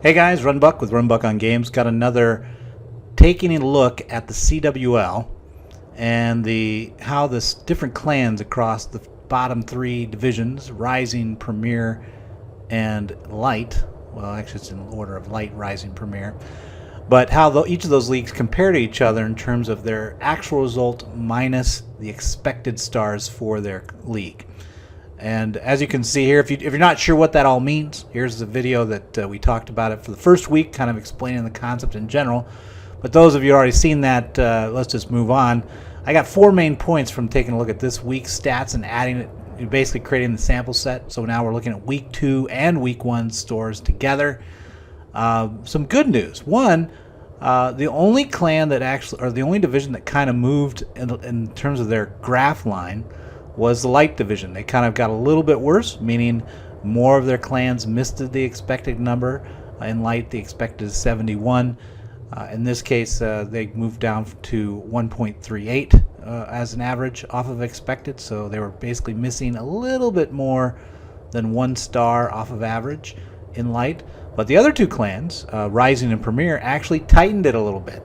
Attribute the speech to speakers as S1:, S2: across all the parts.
S1: Hey guys, Runbuck with Runbuck on Games. Got another taking a look at the CWL and how the different clans across the bottom three divisions, Rising, Premier, and Lite. Well, actually it's in order of Lite, Rising, Premier. But how each of those leagues compare to each other in terms of their actual result minus the expected stars for their league. And as you can see here, if you're not sure what that all means, here's the video that we talked about it for the first week, kind of explaining the concept in general. But those of you who already seen that, let's just move on. I got 4 main points from taking a look at this week's stats and adding it, basically creating the sample set. So now we're looking at week 2 and week 1 stores together. Some good news. One, the only clan that actually, or the only division that kind of moved in terms of their graph line was the Lite division. They kind of got a little bit worse, meaning more of their clans missed the expected number. In Lite, the expected is 71. In this case, they moved down to 1.38 as an average off of expected, so they were basically missing a little bit more than 1 star off of average in Lite. But the other 2 clans, Rising and Premier, actually tightened it a little bit.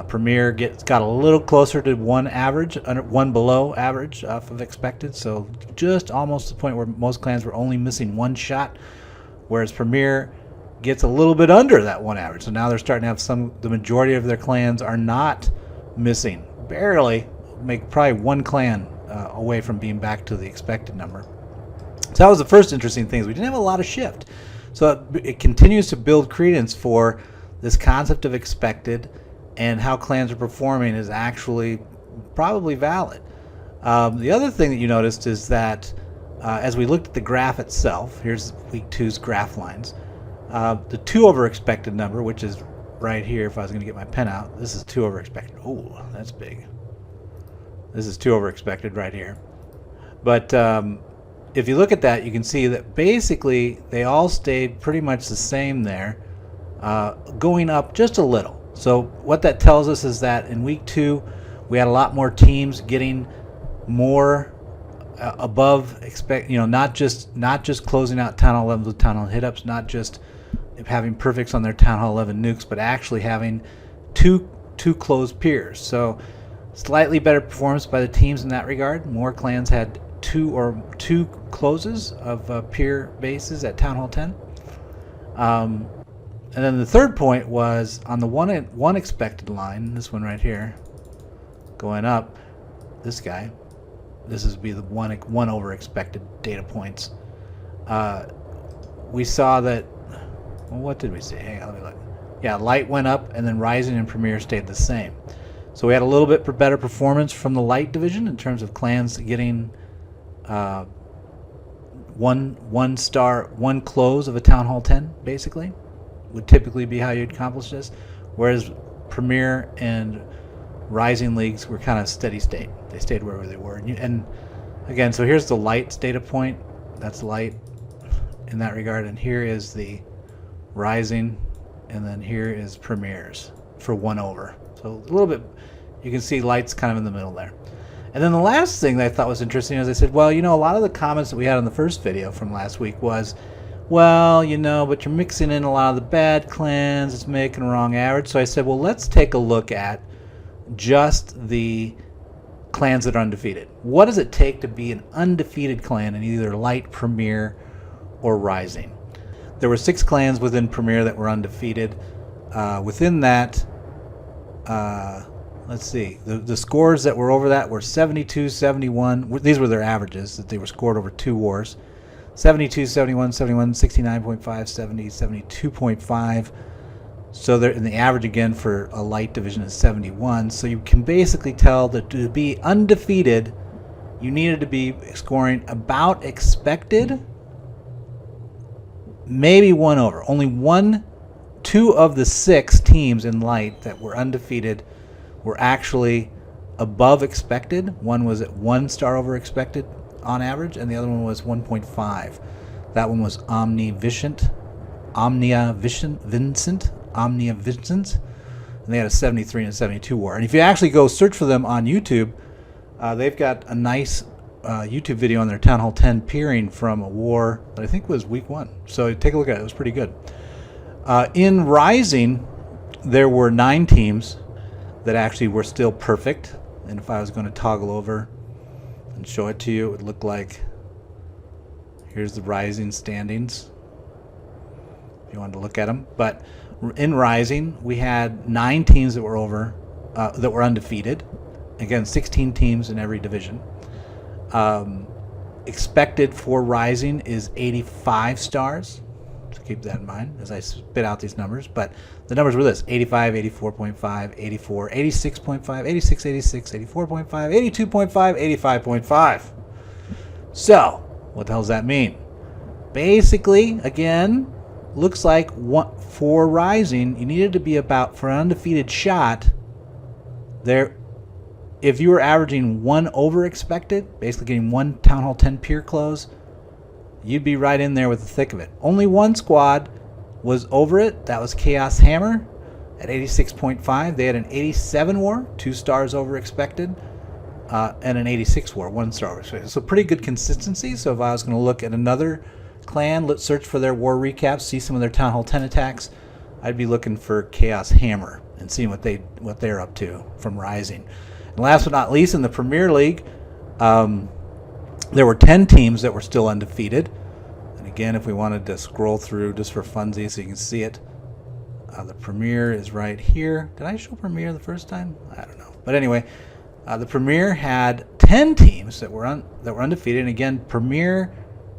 S1: Premier got a little closer to 1 average, 1 below average off of expected, so just almost the point where most clans were only missing 1 shot, whereas Premier gets a little bit under that 1 average. So now they're starting to have the majority of their clans are not missing, barely, probably 1 clan away from being back to the expected number. So that was the first interesting thing. We didn't have a lot of shift. So it continues to build credence for this concept of expected, and how clans are performing is actually probably valid. The other thing that you noticed is that as we looked at the graph itself, here's week 2's graph lines, the 2 over expected number, which is right here, if I was going to get my pen out, this is 2 over expected. Oh, that's big. This is 2 over expected right here. But if you look at that, you can see that basically they all stayed pretty much the same there, going up just a little. So what that tells us is that in week 2, we had a lot more teams getting more above expect. Not just closing out Town Hall 11s with Town Hall hit-ups, not just having perfects on their Town Hall 11 nukes, but actually having two closed peers. So slightly better performance by the teams in that regard. More clans had 2 closes of peer bases at Town Hall 10. And then the third point was on the one expected line, this one right here, going up, this guy, this would be the one over expected data points. We saw that, well, what did we see? Hang on, let me look. Yeah, Lite went up, and then Rising and Premier stayed the same. So we had a little bit better performance from the Lite division in terms of clans getting one star, 1 close of a Town Hall 10, basically. Would typically be how you'd accomplish this, whereas Premier and Rising leagues were kind of steady state. They stayed wherever they were. And again, so here's the Lite's data point. That's Lite in that regard, and here is the Rising, and then here is Premier's for 1 over. So a little bit, you can see Lite's kind of in the middle there. And then the last thing that I thought was interesting is I said, well, a lot of the comments that we had on the first video from last week was, well, but you're mixing in a lot of the bad clans, it's making a wrong average. So I said, well, let's take a look at just the clans that are undefeated. What does it take to be an undefeated clan in either Lite, Premier, or Rising? There were 6 clans within Premier that were undefeated. Within that, let's see, the scores that were over that were 72, 71. These were their averages, that they were scored over 2 wars. 72, 71, 71, 69.5, 70, 72.5. So they're in the average again for a Lite division is 71. So you can basically tell that to be undefeated, you needed to be scoring about expected, maybe 1 over. Only 2 of the 6 teams in Lite that were undefeated were actually above expected. One was at 1 star over expected on average, and the other one was 1.5. That one was Omnia Vincit, and they had a 73 and a 72 war. And if you actually go search for them on YouTube, they've got a nice YouTube video on their Town Hall 10 peering from a war that I think was week 1. So take a look at it. It was pretty good. In Rising, there were 9 teams that actually were still perfect. And if I was going to toggle over and show it to you, it would look like, here's the Rising standings, if you wanted to look at them. But in Rising, we had 9 teams that were that were undefeated. Again, 16 teams in every division. Expected for Rising is 85 stars. So keep that in mind as I spit out these numbers. But the numbers were this: 85, 84.5, 84, 86.5, 86, 86, 84.5, 82.5, 85.5. So what the hell does that mean? Basically, again, looks like for Rising, you needed to be about, for an undefeated shot, there, if you were averaging 1 over expected, basically getting 1 Town Hall 10 peer close, you'd be right in there with the thick of it. Only one squad was over it. That was Chaos Hammer at 86.5. They had an 87 war, 2 stars over expected, and an 86 war, 1 star over expected. So pretty good consistency. So if I was going to look at another clan, let's search for their war recaps, see some of their Town Hall 10 attacks, I'd be looking for Chaos Hammer and seeing what they're up to from Rising. And last but not least, in the Premier League, there were 10 teams that were still undefeated. And again, if we wanted to scroll through just for funsies so you can see it, the Premier is right here. Did I show Premier the first time? I don't know. But anyway, the Premier had 10 teams that were undefeated. And again, Premier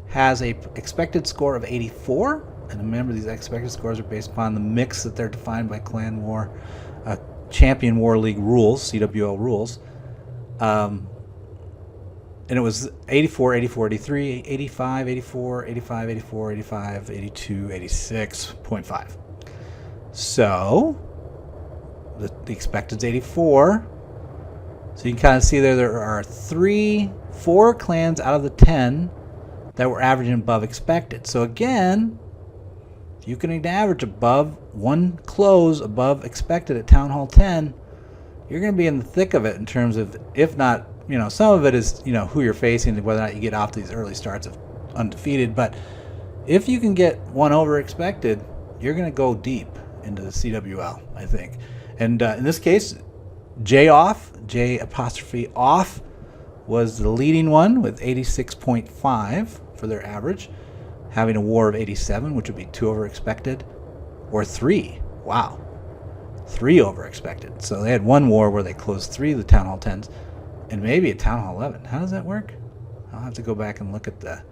S1: has a expected score of 84. And remember, these expected scores are based upon the mix that they're defined by Clan War, Champion War League rules, CWL rules. And it was 84, 84, 83, 85, 84, 85, 84, 85, 82, 86.5. So the expected is 84. So you can kind of see there are 4 clans out of the 10 that were averaging above expected. So again, if you can average above 1 close above expected at Town Hall 10, you're going to be in the thick of it in terms of, if not, some of it is, who you're facing, whether or not you get off these early starts of undefeated. But if you can get 1 over expected, you're going to go deep into the CWL, I think. And in this case, J apostrophe off, was the leading one with 86.5 for their average, having a war of 87, which would be 2 over expected, or 3. Wow. 3 over expected. So they had 1 war where they closed 3 of the Town Hall 10s, and maybe a Town Hall 11. How does that work? I'll have to go back and look at let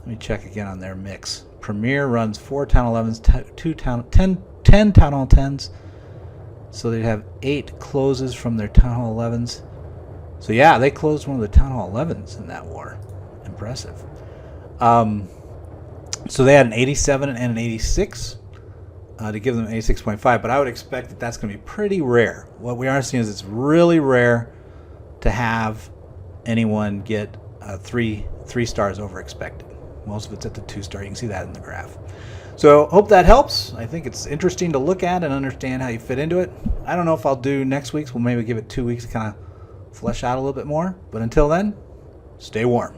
S1: me check again on their mix. Premier runs 4 Town Hall 11s, 10 Town Hall 10s. So they'd have 8 closes from their Town Hall 11s. So yeah, they closed one of the Town Hall 11s in that war. Impressive. So they had an 87 and an 86 to give them 86.5. But I would expect that that's going to be pretty rare. What we are seeing is it's really rare to have anyone get 3 stars over expected. Most of it's at the 2 star. You can see that in the graph. So hope that helps. I think it's interesting to look at and understand how you fit into it. I don't know if I'll do next week's. We'll maybe give it 2 weeks to kind of flesh out a little bit more. But until then, stay warm.